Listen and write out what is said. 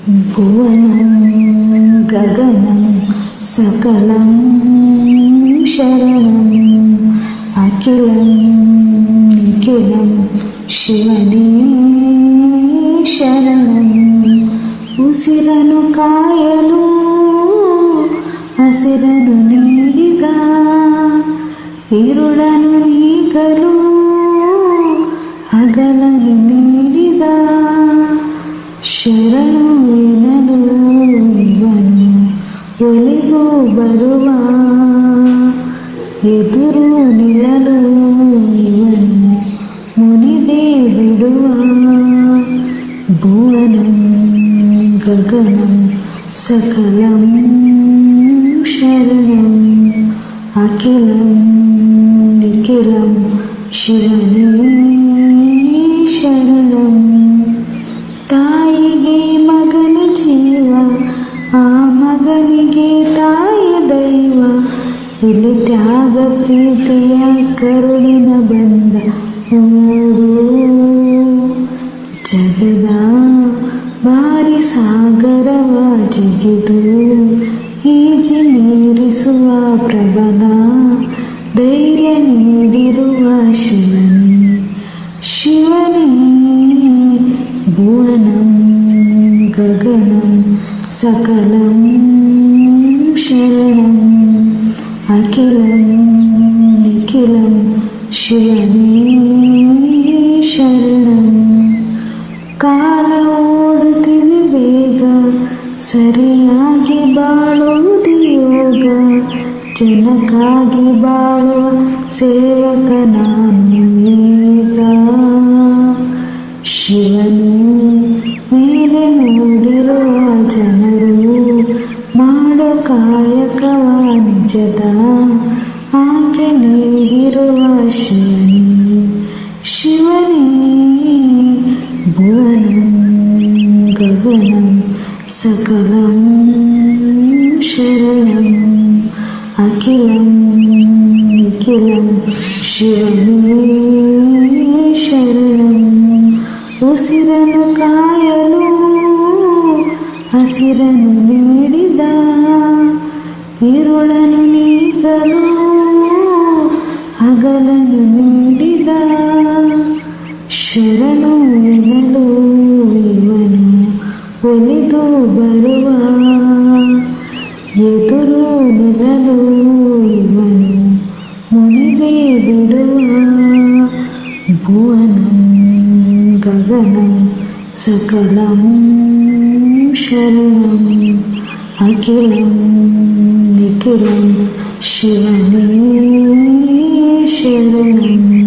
భువనం గగనం సకలం శరణం అఖిలం నిఖిలం శివనే శరణం. ఉసిరను కాయలు హసిరను నీడిగా ఇరుಳను ఈగలు ಹಗಲನು ನೀಡಿದ ಶರಣು ಎನ್ನಲು ಇವನು ಒಲಿದು ಬರುವ ಎದುರು ನಿಲ್ಲಲು ಇವನು ಮುನಿದೇ ಬಿಡುವ. ಭುವನಂ ಗಗನಂ ಸಕಲಂ ಶರಣಂ ಅಖಿಲಂ ನಿಖಿಲಂ ಶಿವನೇ ಶರಣಂ. ತಾಯಿಗೆ ಮಗನ ಜೀವ, ಆ ಮಗನಿಗೆ ತಾಯಿ ದೈವ. ಇಲ್ಲಿ ತ್ಯಾಗ ಪ್ರೀತಿಯ ಕರುಣಿನ ಬಂದ ಜಗದ ಭಾರಿ ಸಾಗರವ ಜಿಗಿದು ಈಜಿ ಮೀರಿಸುವ ಪ್ರಬಲ ಧೈರ್ಯ ನೀಡಿರುವ ಶಿವನೇ ಶಿವನೇ. ಭುವನಂ ಗಗನಂ ಸಕಲಂ ಶರಣಂ ಅಖಿಲಂ ನಿಖಿಲಂ ಶಿವನೇ ಶರಣಂ. ಕಾಲ ಓಡುತ್ತಿದೆ ಬೇಗ, ಸರಿಯಾಗಿ ಬಾಳುವುದು ಯೋಗ. ಜನಕ್ಕಾಗಿ ಬಾಳುವ ಸೇವಕ ನಾನು ಈಗ. ಶಿವನು ಮೇಲೆ ನೋಡಿರುವ ಜನರು ಮಾಡೋ ಕಾಯಕವ ನಿಜದ ಆಕೆ ನೀಡಿರುವ ಶಿವನೇ ಶಿವನೇ. ಭುವನಂ ಗಗನಂ ಸಕಲಂ ಶರಣಂ ಅಖಿಲಂ ನಿಖಿಲಂ ಶಿವನೇ ಶರಣಂ. ಉಸಿರನು ಕಾಯಲು ಹಸಿರನು ನೀಡಿದ ಇರುಳನು ನೀಗಲು ಹಗಲನು ನೀಡಿದ ಶರಣು ಎನ್ನಲು ಇವನು ಒಲಿದು ಬರುವ ಎದುರು ನಿಲ್ಲಲು ಇವನು ಮುನಿದೇ ಬಿಡುವ. ಭುವನಂ ಗಗನಂ ಸಕಲಂ ಶರಣಂ ಅಖಿಲಂ ನಿಖಿಲಂ ಶಿವನೇ ಶರಣಂ.